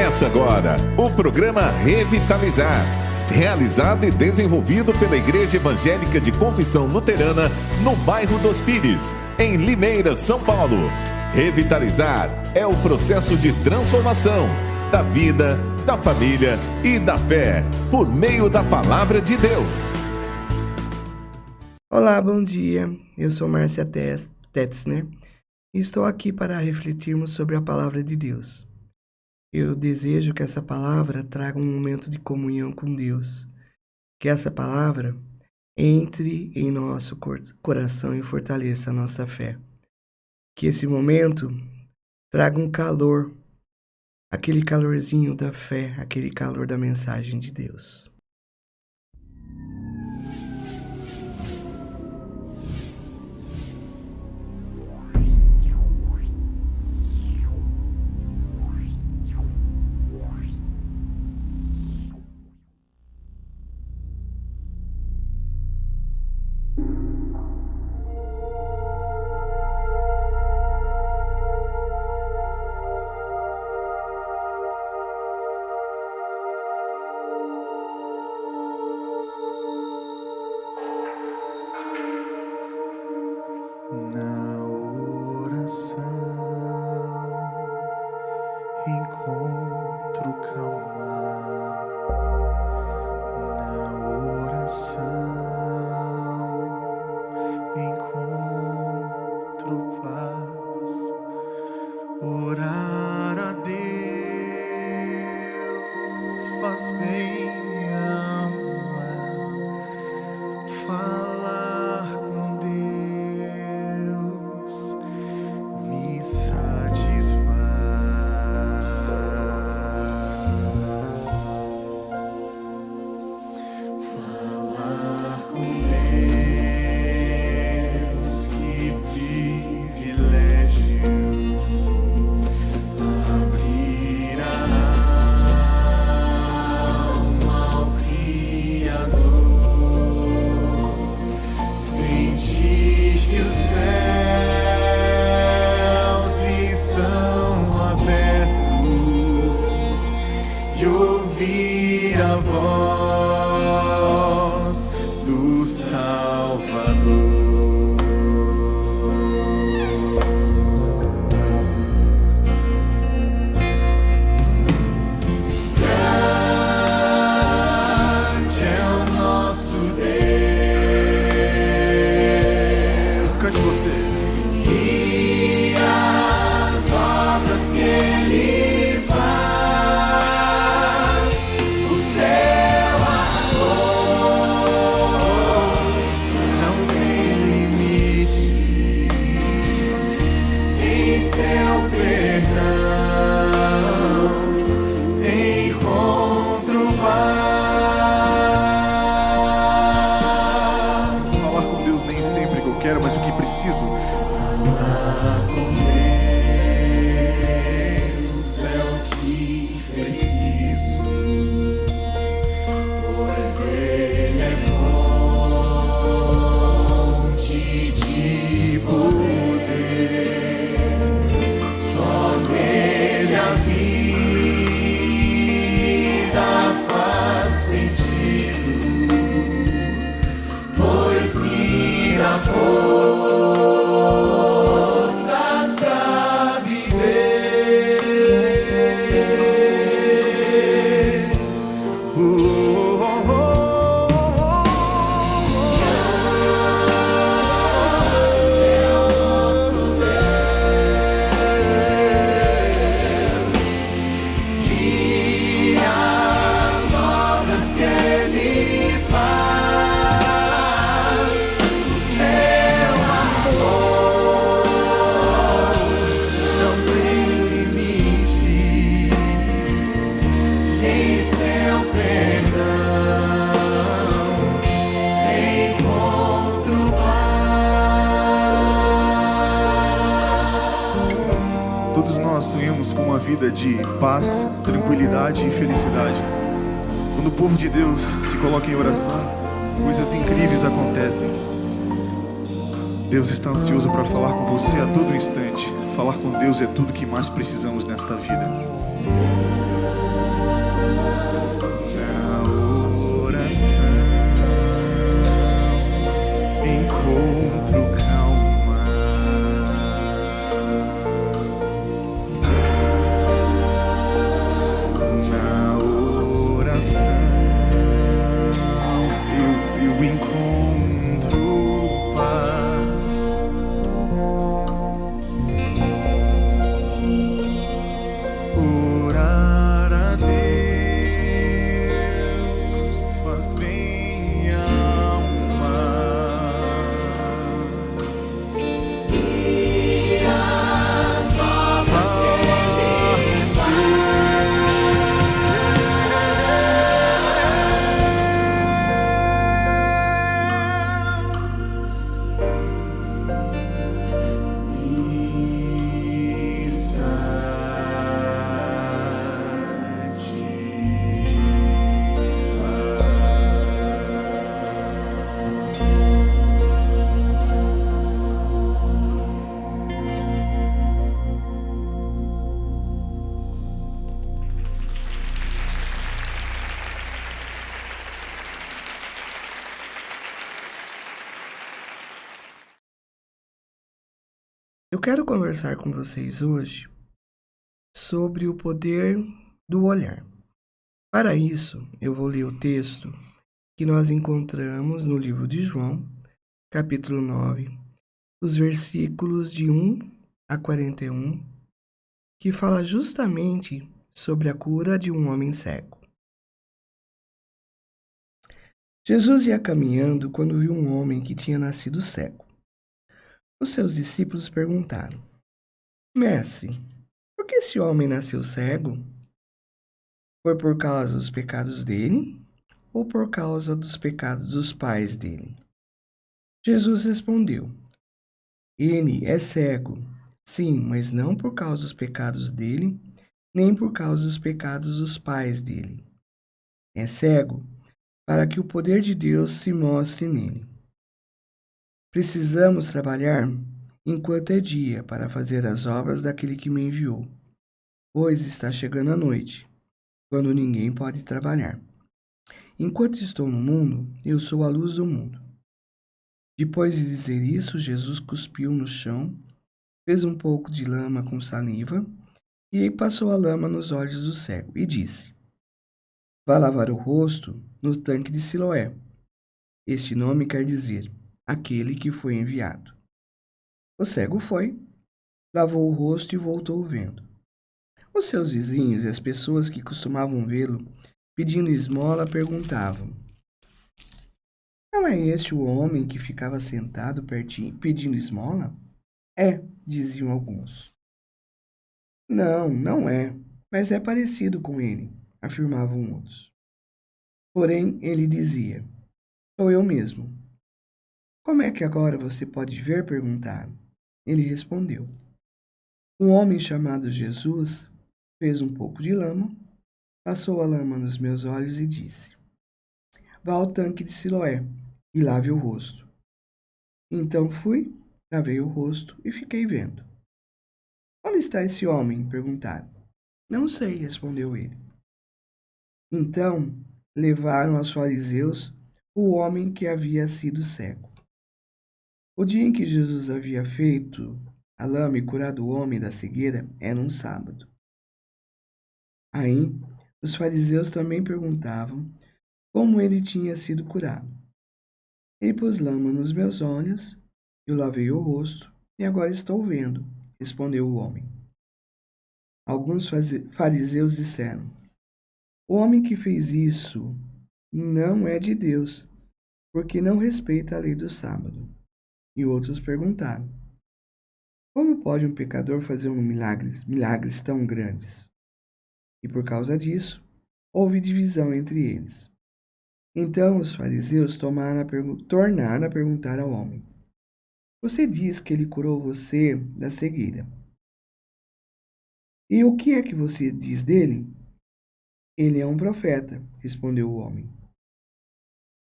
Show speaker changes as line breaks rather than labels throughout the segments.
Começa agora o programa Revitalizar, realizado e desenvolvido pela Igreja Evangélica de Confissão Luterana no bairro dos Pires, em Limeira, São Paulo. Revitalizar é o processo de transformação da vida, da família e da fé, por meio da Palavra de Deus.
Olá, bom dia. Eu sou Márcia Tetzner e estou aqui para refletirmos sobre a Palavra de Deus. Eu desejo que essa palavra traga um momento de comunhão com Deus, que essa palavra entre em nosso coração e fortaleça a nossa fé. Que esse momento traga um calor, aquele calorzinho da fé, aquele calor da mensagem de Deus.
Na oração encontro calma, na oração encontro paz. Orar a Deus faz bem à alma, falar com Deus me satisfaz. Falar com Deus, que privilégio. Abrir a alma ao Criador, sentir que os céus estão abertos e ouvir a voz do Salvador. Grande é o nosso Deus. Cante você. E as obras que Ele faz, o céu amor não tem limites. Em seu perdão encontro paz. Falar com Deus nem sempre que eu quero, mas o que preciso. Falar com Deus é o que preciso, pois Ele é fonte de poder. Só nele a vida faz sentido, pois me dá forças pra viver. Oh, oh, oh, oh. Grande é o nosso Deus, e as obras que Ele faz, o seu amor não tem limites. Em seu perdão encontro paz. Todos nós sonhamos com uma vida de paz, tranquilidade e felicidade. Quando o povo de Deus se coloca em oração, coisas incríveis acontecem. Deus está ansioso para falar com você a todo instante. Falar com Deus é tudo que mais precisamos nesta vida.
Eu quero conversar com vocês hoje sobre o poder do olhar. Para isso, eu vou ler o texto que nós encontramos no livro de João, capítulo 9, os versículos de 1 a 41, que fala justamente sobre a cura de um homem cego. Jesus ia caminhando quando viu um homem que tinha nascido cego. Os seus discípulos perguntaram: Mestre, por que esse homem nasceu cego? Foi por causa dos pecados dele ou por causa dos pecados dos pais dele? Jesus respondeu: Ele é cego, sim, mas não por causa dos pecados dele, nem por causa dos pecados dos pais dele. É cego para que o poder de Deus se mostre nele. Precisamos trabalhar enquanto é dia para fazer as obras daquele que me enviou, pois está chegando a noite, quando ninguém pode trabalhar. Enquanto estou no mundo, eu sou a luz do mundo. Depois de dizer isso, Jesus cuspiu no chão, fez um pouco de lama com saliva e passou a lama nos olhos do cego e disse: Vá lavar o rosto no tanque de Siloé. Este nome quer dizer aquele que foi enviado. O cego foi, lavou o rosto e voltou vendo. Os seus vizinhos e as pessoas que costumavam vê-lo pedindo esmola perguntavam: Não é este o homem que ficava sentado pertinho pedindo esmola? É, diziam alguns. Não, não é, mas é parecido com ele, afirmavam outros. Porém, ele dizia: Sou eu mesmo. Como é que agora você pode ver? Perguntaram. Ele respondeu: Um homem chamado Jesus fez um pouco de lama, passou a lama nos meus olhos e disse: Vá ao tanque de Siloé e lave o rosto. Então fui, lavei o rosto e fiquei vendo. Onde está esse homem? Perguntaram. Não sei, respondeu ele. Então levaram aos fariseus o homem que havia sido cego. O dia em que Jesus havia feito a lama e curado o homem da cegueira era um sábado. Aí, os fariseus também perguntavam como ele tinha sido curado. Ele pôs lama nos meus olhos, eu lavei o rosto e agora estou vendo, respondeu o homem. Alguns fariseus disseram: O homem que fez isso não é de Deus, porque não respeita a lei do sábado. E outros perguntaram: Como pode um pecador fazer milagres tão grandes? E por causa disso, houve divisão entre eles. Então os fariseus tornaram a perguntar ao homem: Você diz que ele curou você da cegueira. E o que é que você diz dele? Ele é um profeta, respondeu o homem.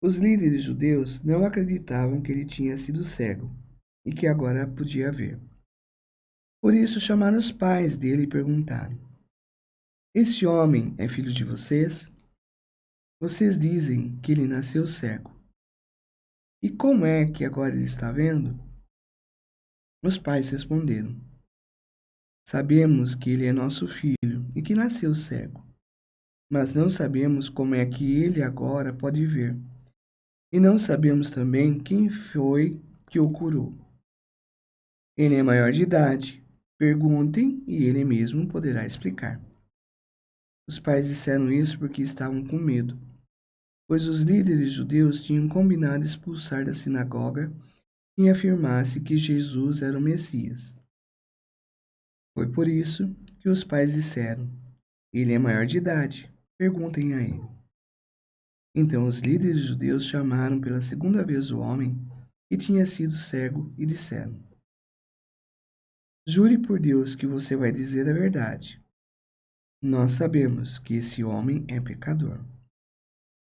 Os líderes judeus não acreditavam que ele tinha sido cego e que agora podia ver. Por isso chamaram os pais dele e perguntaram: Este homem é filho de vocês? Vocês dizem que ele nasceu cego. E como é que agora ele está vendo? Os pais responderam: Sabemos que ele é nosso filho e que nasceu cego, mas não sabemos como é que ele agora pode ver. E não sabemos também quem foi que o curou. Ele é maior de idade. Perguntem e ele mesmo poderá explicar. Os pais disseram isso porque estavam com medo, pois os líderes judeus tinham combinado expulsar da sinagoga quem afirmasse que Jesus era o Messias. Foi por isso que os pais disseram: Ele é maior de idade. Perguntem a ele. Então os líderes judeus chamaram pela segunda vez o homem que tinha sido cego e disseram: Jure por Deus que você vai dizer a verdade. Nós sabemos que esse homem é pecador.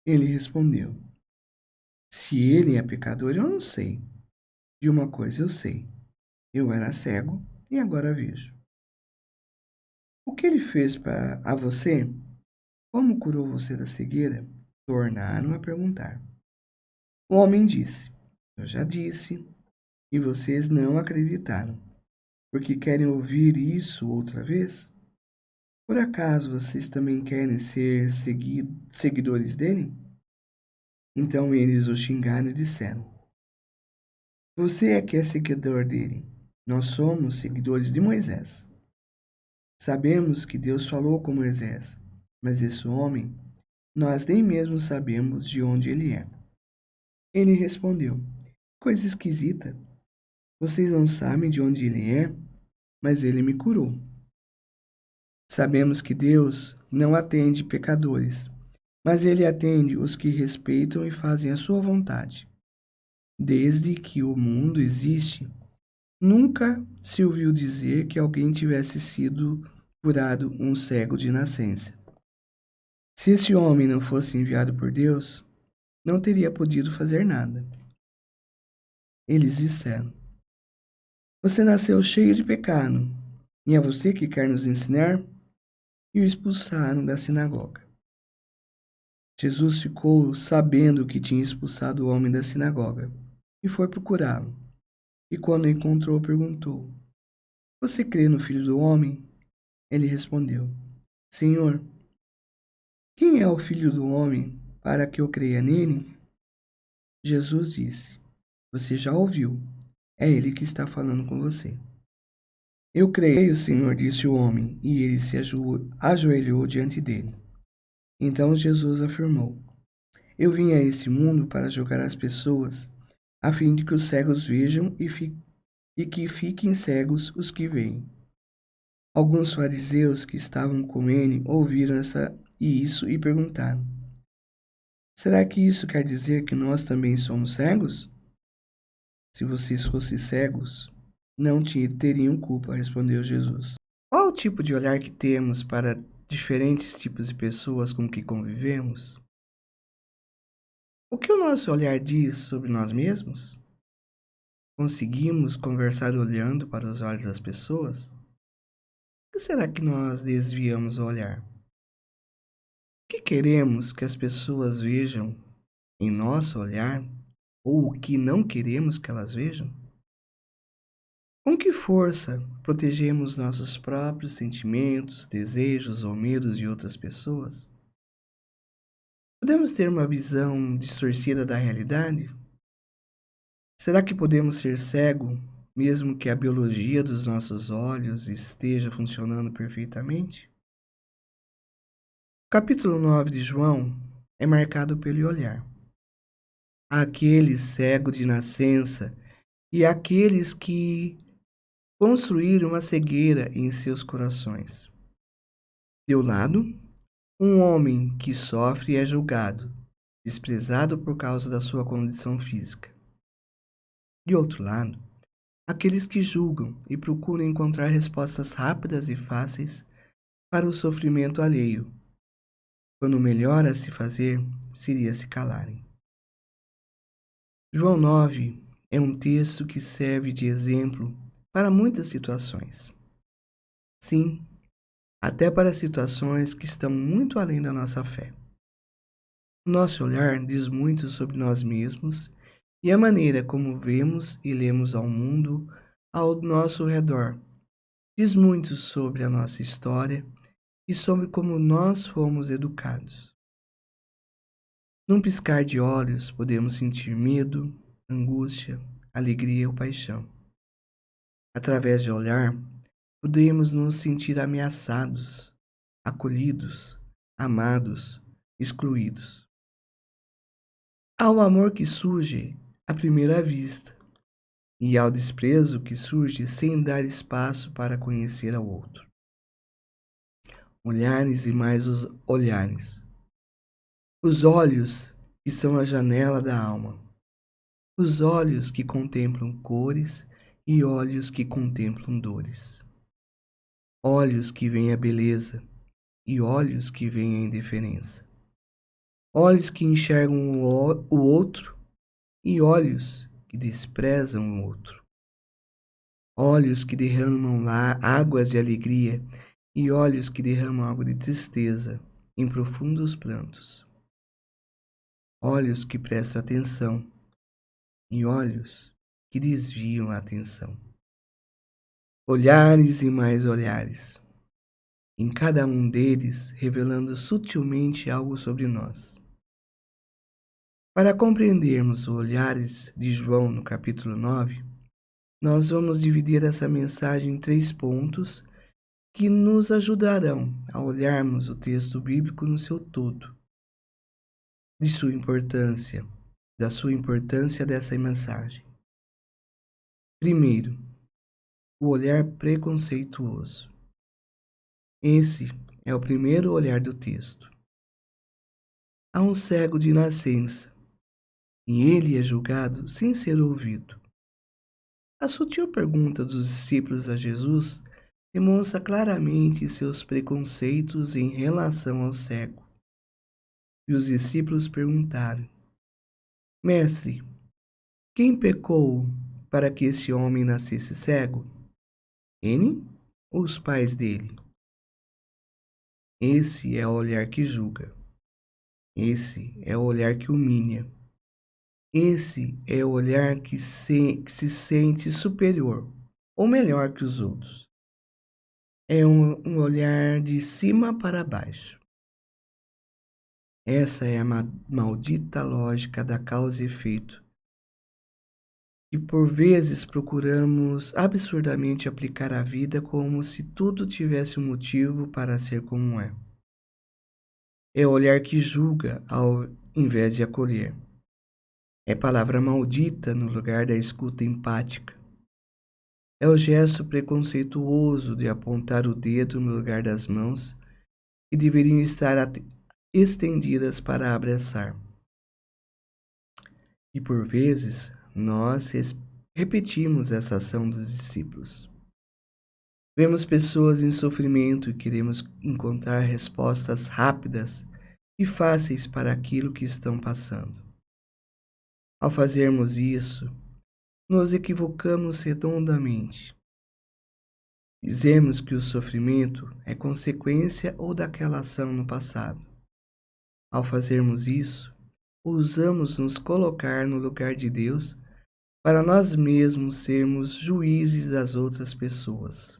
Ele respondeu: Se ele é pecador, eu não sei. De uma coisa eu sei: eu era cego e agora vejo. O que ele fez a você? Como curou você da cegueira? Tornaram a perguntar. O homem disse: Eu já disse, e vocês não acreditaram. porque querem ouvir isso outra vez? Por acaso vocês também querem ser seguidores dele? Então eles o xingaram e disseram: Você é que é seguidor dele. Nós somos seguidores de Moisés. Sabemos que Deus falou com Moisés, mas esse homem, nós nem mesmo sabemos de onde ele é. Ele respondeu: Coisa esquisita. Vocês não sabem de onde ele é, mas ele me curou. Sabemos que Deus não atende pecadores, mas ele atende os que respeitam e fazem a sua vontade. Desde que o mundo existe, nunca se ouviu dizer que alguém tivesse sido curado um cego de nascença. Se esse homem não fosse enviado por Deus, não teria podido fazer nada. Eles disseram: Você nasceu cheio de pecado, e é você que quer nos ensinar? E o expulsaram da sinagoga. Jesus ficou sabendo que tinha expulsado o homem da sinagoga e foi procurá-lo. E quando o encontrou, perguntou: Você crê no Filho do Homem? Ele respondeu: Senhor, quem é o Filho do Homem para que eu creia nele? Jesus disse: Você já ouviu. É ele que está falando com você. Eu creio, Senhor, disse o homem, e ele se ajoelhou diante dele. Então Jesus afirmou: Eu vim a esse mundo para julgar as pessoas, a fim de que os cegos vejam e que fiquem cegos os que veem. Alguns fariseus que estavam com ele ouviram isso e perguntaram: Será que isso quer dizer que nós também somos cegos? Se vocês fossem cegos, não teriam culpa, respondeu Jesus. Qual o tipo de olhar que temos para diferentes tipos de pessoas com que convivemos? O que o nosso olhar diz sobre nós mesmos? Conseguimos conversar olhando para os olhos das pessoas? O que será que nós desviamos o olhar? O que queremos que as pessoas vejam em nosso olhar ou o que não queremos que elas vejam? Com que força protegemos nossos próprios sentimentos, desejos ou medos de outras pessoas? Podemos ter uma visão distorcida da realidade? Será que podemos ser cegos, mesmo que a biologia dos nossos olhos esteja funcionando perfeitamente? O capítulo 9 de João é marcado pelo olhar. Há aqueles cegos de nascença e aqueles que construíram uma cegueira em seus corações. De um lado, um homem que sofre e é julgado, desprezado por causa da sua condição física. De outro lado, aqueles que julgam e procuram encontrar respostas rápidas e fáceis para o sofrimento alheio, quando o melhor a se fazer seria se calarem. João 9 é um texto que serve de exemplo para muitas situações. Sim, até para situações que estão muito além da nossa fé. O nosso olhar diz muito sobre nós mesmos e a maneira como vemos e lemos ao mundo ao nosso redor diz muito sobre a nossa história e sobre como nós fomos educados. Num piscar de olhos, podemos sentir medo, angústia, alegria ou paixão. Através de olhar, podemos nos sentir ameaçados, acolhidos, amados, excluídos. Há o amor que surge à primeira vista, e há o desprezo que surge sem dar espaço para conhecer ao outro. Olhares e mais os olhares. Os olhos que são a janela da alma. Os olhos que contemplam cores e olhos que contemplam dores. Olhos que veem a beleza e olhos que veem a indiferença. Olhos que enxergam o outro e olhos que desprezam o outro. Olhos que derramam lá águas de alegria e olhos que derramam água de tristeza em profundos prantos. Olhos que prestam atenção e olhos que desviam a atenção. Olhares e mais olhares, em cada um deles revelando sutilmente algo sobre nós. Para compreendermos os olhares de João no capítulo 9, nós vamos dividir essa mensagem em 3 pontos que nos ajudarão a olharmos o texto bíblico no seu todo, da sua importância dessa mensagem. Primeiro, o olhar preconceituoso. Esse é o primeiro olhar do texto. Há um cego de nascença, e ele é julgado sem ser ouvido. A sutil pergunta dos discípulos a Jesus demonstra claramente seus preconceitos em relação ao cego. E os discípulos perguntaram: Mestre, quem pecou para que esse homem nascesse cego? Ele ou os pais dele? Esse é o olhar que julga. Esse é o olhar que humilha. Esse é o olhar que se sente superior ou melhor que os outros. É um olhar de cima para baixo. Essa é a maldita lógica da causa e efeito, que por vezes procuramos absurdamente aplicar à vida como se tudo tivesse um motivo para ser como é. É o olhar que julga ao invés de acolher. É palavra maldita no lugar da escuta empática. É o gesto preconceituoso de apontar o dedo no lugar das mãos que deveriam estar estendidas para abraçar. E por vezes, nós repetimos essa ação dos discípulos. Vemos pessoas em sofrimento e queremos encontrar respostas rápidas e fáceis para aquilo que estão passando. Ao fazermos isso, nos equivocamos redondamente. Dizemos que o sofrimento é consequência ou daquela ação no passado. Ao fazermos isso, ousamos nos colocar no lugar de Deus para nós mesmos sermos juízes das outras pessoas.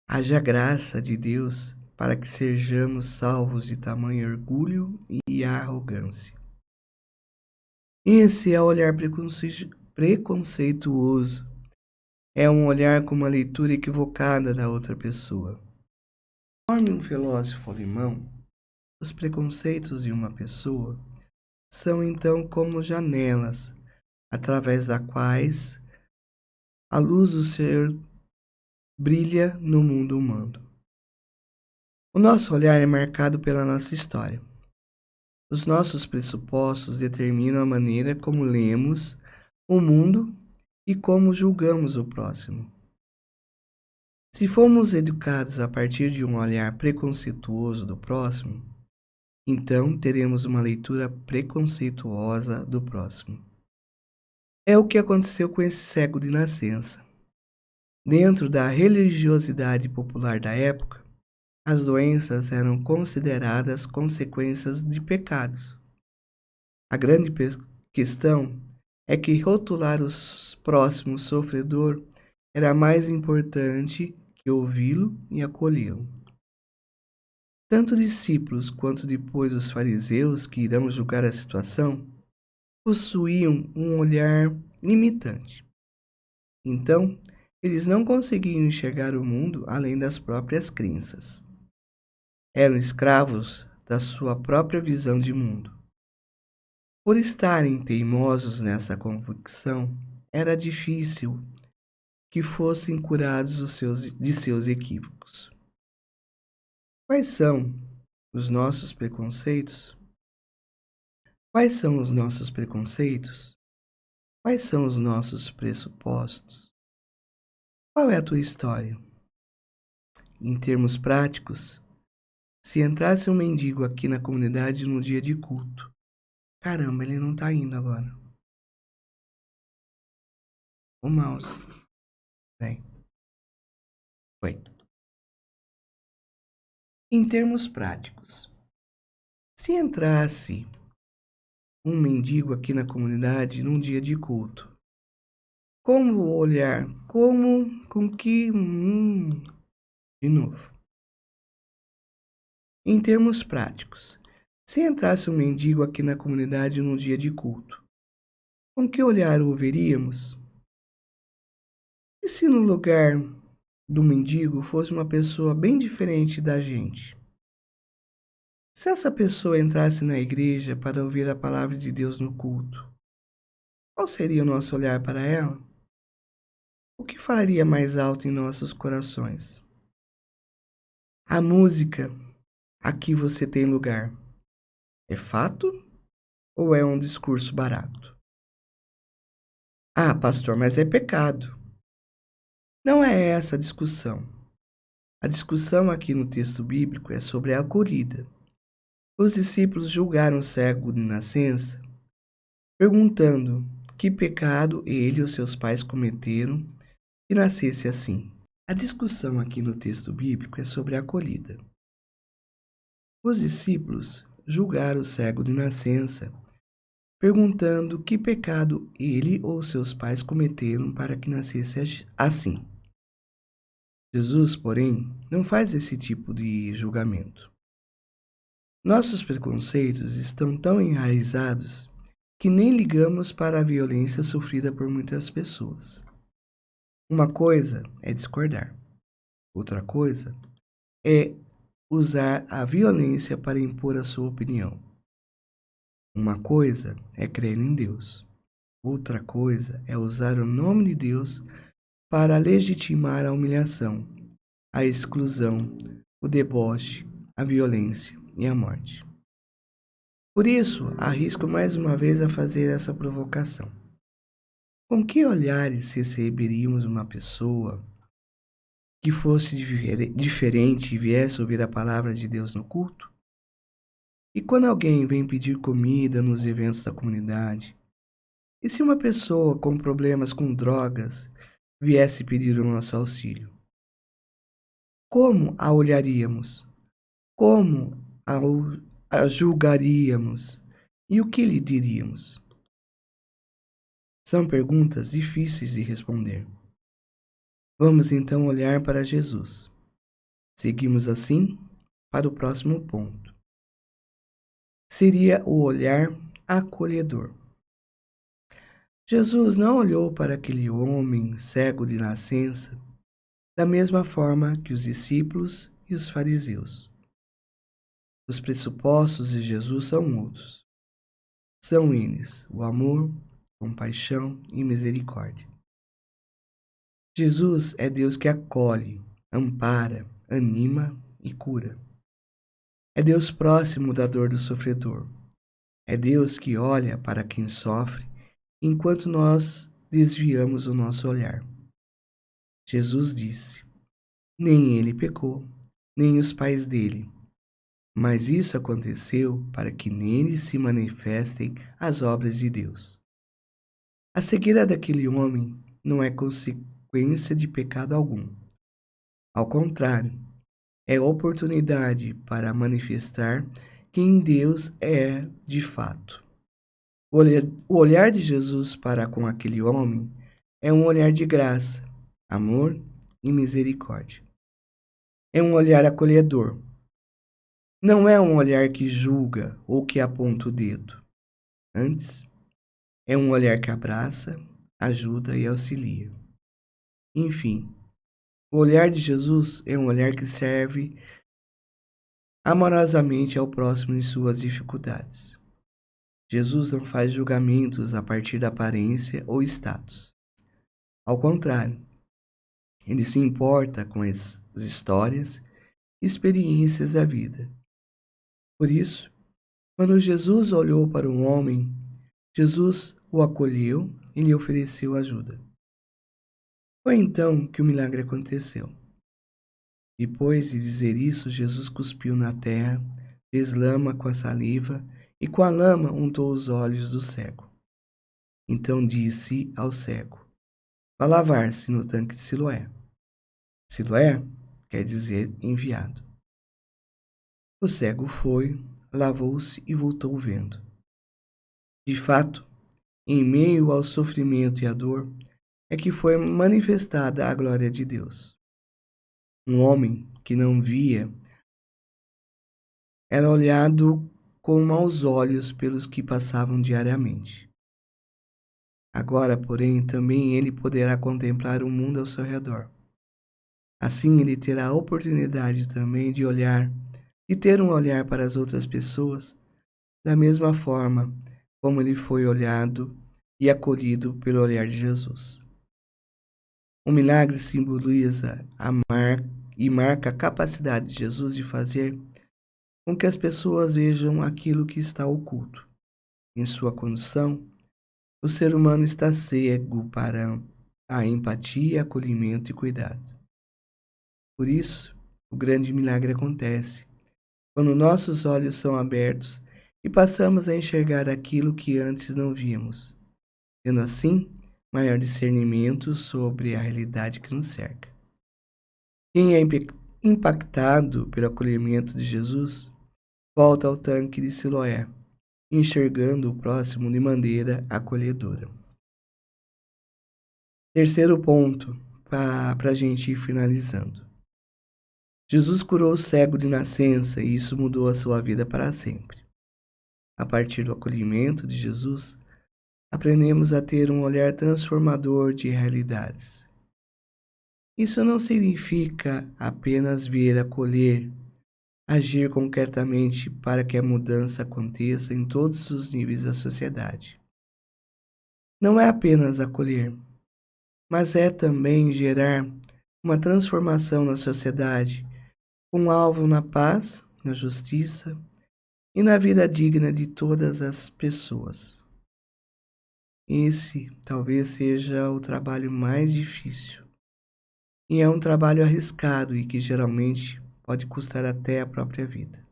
Haja graça de Deus para que sejamos salvos de tamanho orgulho e arrogância. Esse é o olhar preconceituoso. É um olhar com uma leitura equivocada da outra pessoa. Conforme um filósofo alemão, os preconceitos de uma pessoa são então como janelas, através das quais a luz do ser brilha no mundo humano. O nosso olhar é marcado pela nossa história. Os nossos pressupostos determinam a maneira como lemos o mundo e como julgamos o próximo. Se formos educados a partir de um olhar preconceituoso do próximo, então teremos uma leitura preconceituosa do próximo. É o que aconteceu com esse cego de nascença. Dentro da religiosidade popular da época, as doenças eram consideradas consequências de pecados. A grande questão é que rotular o próximo sofredor era mais importante que ouvi-lo e acolhê-lo. Tanto discípulos quanto depois os fariseus, que irão julgar a situação, possuíam um olhar limitante. Então, eles não conseguiam enxergar o mundo além das próprias crenças. Eram escravos da sua própria visão de mundo. Por estarem teimosos nessa convicção, era difícil que fossem curados de seus equívocos. Quais são os nossos preconceitos? Quais são os nossos preconceitos? Quais são os nossos pressupostos? Qual é a tua história? Em termos práticos, se entrasse um mendigo aqui na comunidade no dia de culto, caramba, ele não tá indo agora. O mouse. Bem. Foi. Em termos práticos, se entrasse um mendigo aqui na comunidade num dia de culto, Como olhar? Com que? De novo. Em termos práticos, se entrasse um mendigo aqui na comunidade num dia de culto, com que olhar o veríamos? E se no lugar do mendigo fosse uma pessoa bem diferente da gente? Se essa pessoa entrasse na igreja para ouvir a palavra de Deus no culto, qual seria o nosso olhar para ela? O que falaria mais alto em nossos corações? A música Aqui Você Tem Lugar é fato ou é um discurso barato? Ah, pastor, mas é pecado. Não é essa a discussão. A discussão aqui no texto bíblico é sobre a acolhida. Os discípulos julgaram o cego de nascença, perguntando que pecado ele e os seus pais cometeram que nascesse assim. A discussão aqui no texto bíblico é sobre a acolhida. Os discípulos julgaram o cego de nascença, perguntando que pecado ele ou seus pais cometeram para que nascesse assim. Jesus, porém, não faz esse tipo de julgamento. Nossos preconceitos estão tão enraizados que nem ligamos para a violência sofrida por muitas pessoas. Uma coisa é discordar, outra coisa é usar a violência para impor a sua opinião. Uma coisa é crer em Deus, outra coisa é usar o nome de Deus para legitimar a humilhação, a exclusão, o deboche, a violência e a morte. Por isso, arrisco mais uma vez a fazer essa provocação. Com que olhares receberíamos uma pessoa que fosse diferente e viesse ouvir a palavra de Deus no culto? E quando alguém vem pedir comida nos eventos da comunidade, e se uma pessoa com problemas com drogas viesse pedir o nosso auxílio? Como a olharíamos? Como a julgaríamos? E o que lhe diríamos? São perguntas difíceis de responder. Vamos então olhar para Jesus. Seguimos assim para o próximo ponto. Seria o olhar acolhedor. Jesus não olhou para aquele homem cego de nascença da mesma forma que os discípulos e os fariseus. Os pressupostos de Jesus são outros. São eles o amor, compaixão e misericórdia. Jesus é Deus que acolhe, ampara, anima e cura. É Deus próximo da dor do sofredor. É Deus que olha para quem sofre enquanto nós desviamos o nosso olhar. Jesus disse: nem ele pecou, nem os pais dele, mas isso aconteceu para que nele se manifestem as obras de Deus. A cegueira daquele homem não é consequência de pecado algum. Ao contrário, é oportunidade para manifestar quem Deus é de fato. O olhar de Jesus para com aquele homem é um olhar de graça, amor e misericórdia. É um olhar acolhedor. Não é um olhar que julga ou que aponta o dedo. Antes, é um olhar que abraça, ajuda e auxilia. Enfim, o olhar de Jesus é um olhar que serve amorosamente ao próximo em suas dificuldades. Jesus não faz julgamentos a partir da aparência ou status. Ao contrário, ele se importa com as histórias e experiências da vida. Por isso, quando Jesus olhou para um homem, Jesus o acolheu e lhe ofereceu ajuda. Foi então que o milagre aconteceu. Depois de dizer isso, Jesus cuspiu na terra, fez lama com a saliva e com a lama untou os olhos do cego. Então disse ao cego: vá lavar-se no tanque de Siloé. Siloé quer dizer enviado. O cego foi, lavou-se e voltou vendo. De fato, em meio ao sofrimento e à dor, é que foi manifestada a glória de Deus. Um homem que não via era olhado com maus olhos pelos que passavam diariamente. Agora, porém, também ele poderá contemplar o mundo ao seu redor. Assim, ele terá a oportunidade também de ter um olhar para as outras pessoas da mesma forma como ele foi olhado e acolhido pelo olhar de Jesus. O milagre simboliza e marca a capacidade de Jesus de fazer com que as pessoas vejam aquilo que está oculto. Em sua condição, o ser humano está cego para a empatia, acolhimento e cuidado. Por isso, o grande milagre acontece quando nossos olhos são abertos e passamos a enxergar aquilo que antes não víamos, tendo assim maior discernimento sobre a realidade que nos cerca. Quem é impactado pelo acolhimento de Jesus, volta ao tanque de Siloé, enxergando o próximo de maneira acolhedora. Terceiro ponto, para a gente ir finalizando. Jesus curou o cego de nascença e isso mudou a sua vida para sempre. A partir do acolhimento de Jesus, aprendemos a ter um olhar transformador de realidades. Isso não significa apenas ver, acolher, agir concretamente para que a mudança aconteça em todos os níveis da sociedade. Não é apenas acolher, mas é também gerar uma transformação na sociedade, com alvo na paz, na justiça e na vida digna de todas as pessoas. Esse talvez seja o trabalho mais difícil, e é um trabalho arriscado e que geralmente pode custar até a própria vida.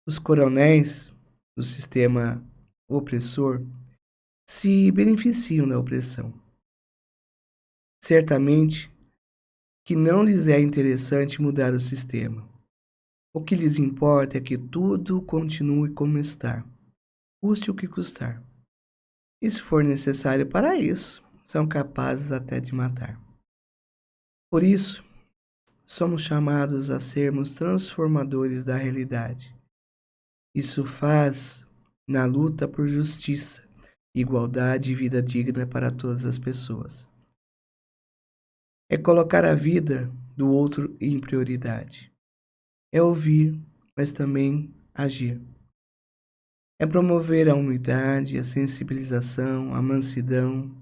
Os coronéis do sistema opressor se beneficiam da opressão. Certamente que não lhes é interessante mudar o sistema. O que lhes importa é que tudo continue como está, custe o que custar. E se for necessário para isso, são capazes até de matar. Por isso, somos chamados a sermos transformadores da realidade. Isso faz na luta por justiça, igualdade e vida digna para todas as pessoas. É colocar a vida do outro em prioridade. É ouvir, mas também agir. É promover a humildade, a sensibilização, a mansidão,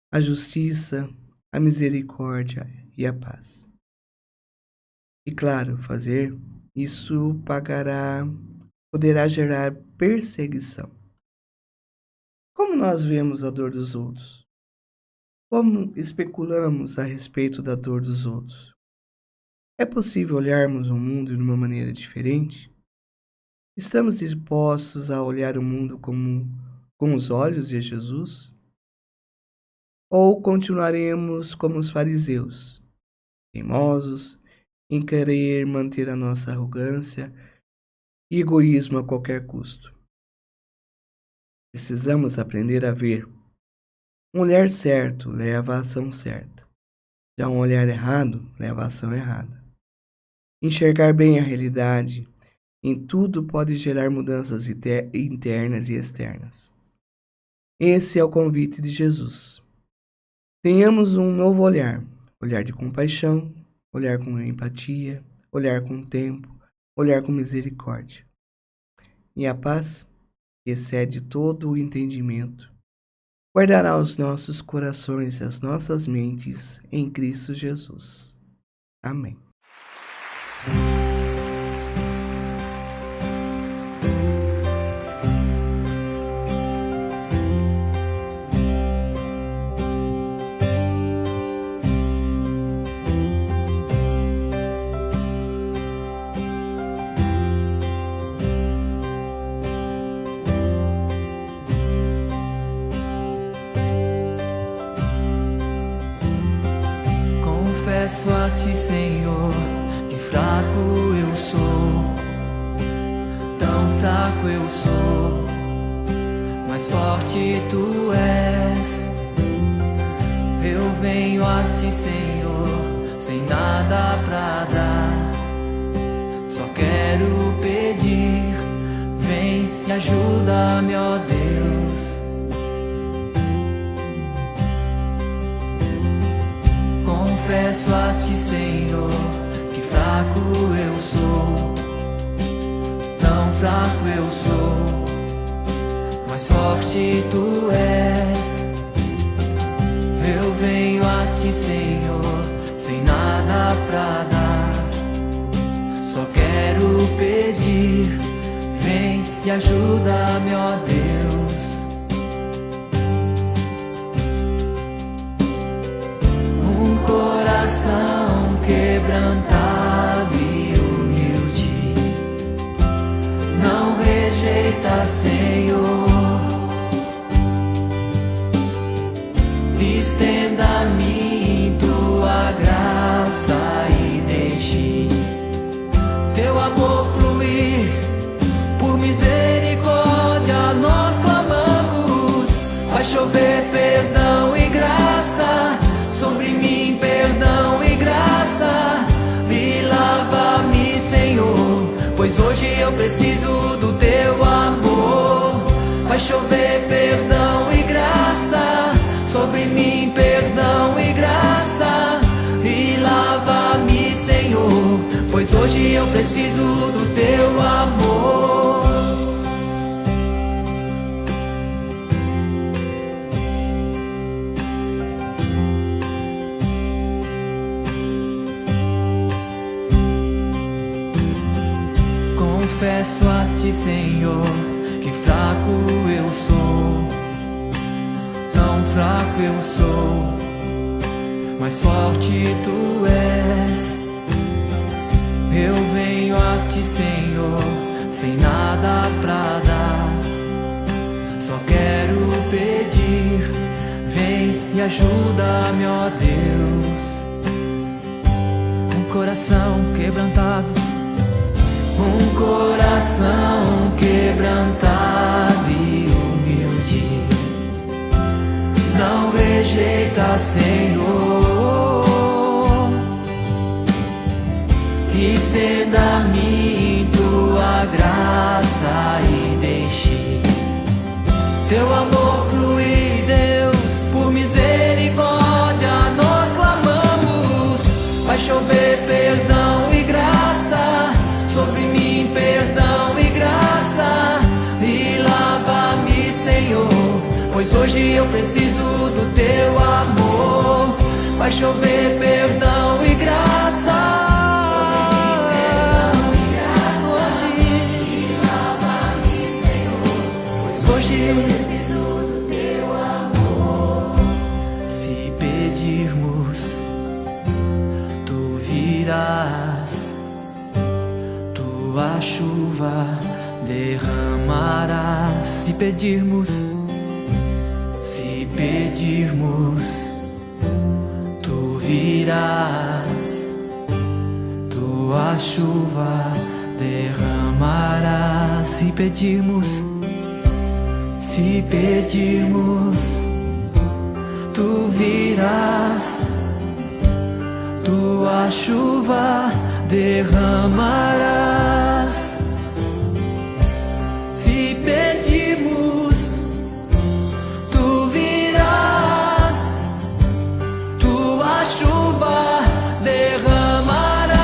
a justiça, a misericórdia e a paz. E claro, fazer isso poderá gerar perseguição. Como nós vemos a dor dos outros? Como especulamos a respeito da dor dos outros? É possível olharmos o mundo de uma maneira diferente? Estamos dispostos a olhar o mundo com os olhos de Jesus? Ou continuaremos como os fariseus, teimosos em querer manter a nossa arrogância e egoísmo a qualquer custo? Precisamos aprender a ver. Um olhar certo leva à ação certa. Já um olhar errado leva à ação errada. Enxergar bem a realidade em tudo pode gerar mudanças internas e externas. Esse é o convite de Jesus. Tenhamos um novo olhar de compaixão, olhar com empatia, olhar com tempo, olhar com misericórdia. E a paz, que excede todo o entendimento, guardará os nossos corações e as nossas mentes em Cristo Jesus. Amém.
Confesso a ti, Senhor, que fraco eu sou, tão fraco eu sou, mas forte tu és. Eu venho a ti, Senhor, sem nada pra dar. Só quero pedir, vem e ajuda-me, ó Deus. Confesso a ti, Senhor, que fraco eu sou. Tão fraco eu sou, mas forte tu és. Eu venho a ti, Senhor, sem nada pra dar. Só quero pedir, vem e ajuda-me, ó Deus. Um coração quebrantado e humilde não rejeita, Senhor. Estenda-me tua graça e deixe teu amor fluir. Por misericórdia nós clamamos. Faz chover perdão e graça sobre mim, perdão e graça. E lava-me, Senhor, pois hoje eu preciso do teu amor. Faz chover perdão e graça sobre mim, perdão e graça. E lava-me, Senhor, pois hoje eu preciso do teu amor. Confesso a ti, Senhor, que fraco eu sou. Tão fraco eu sou, mas forte tu és. Eu venho a ti, Senhor, sem nada pra dar. Só quero pedir, vem e ajuda-me, ó Deus. Um coração quebrantado, um coração quebrantado e humilde não rejeita, Senhor. Estenda-me tua graça e deixe teu amor fluir, Deus. Por misericórdia nós clamamos. Faz chover perdão e graça sobre mim, perdão e graça. E lava-me, Senhor, pois hoje eu preciso do teu amor. Vai chover perdão e graça sobre mim, perdão e graça. Hoje, e lava-me, Senhor, pois hoje eu preciso do teu amor. Se pedirmos, tu virás, tua chuva derramarás. Se pedirmos, tu virás, tua chuva derramarás. Se pedirmos, tu virás, tua chuva derramarás. Se pedirmos, tu virás, tua chuva derramará.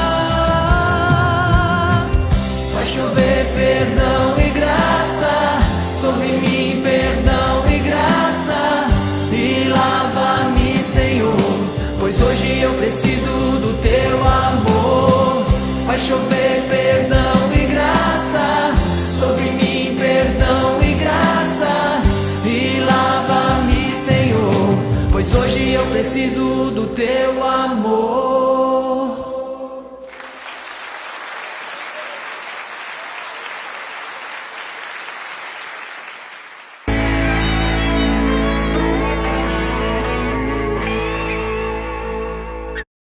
Vai chover perdão e graça sobre mim, perdão e graça. E lava-me, Senhor, pois hoje eu preciso do teu amor. Vai chover perdão e graça sobre mim, perdão e graça. E lava-me, Senhor, pois hoje eu preciso do teu amor.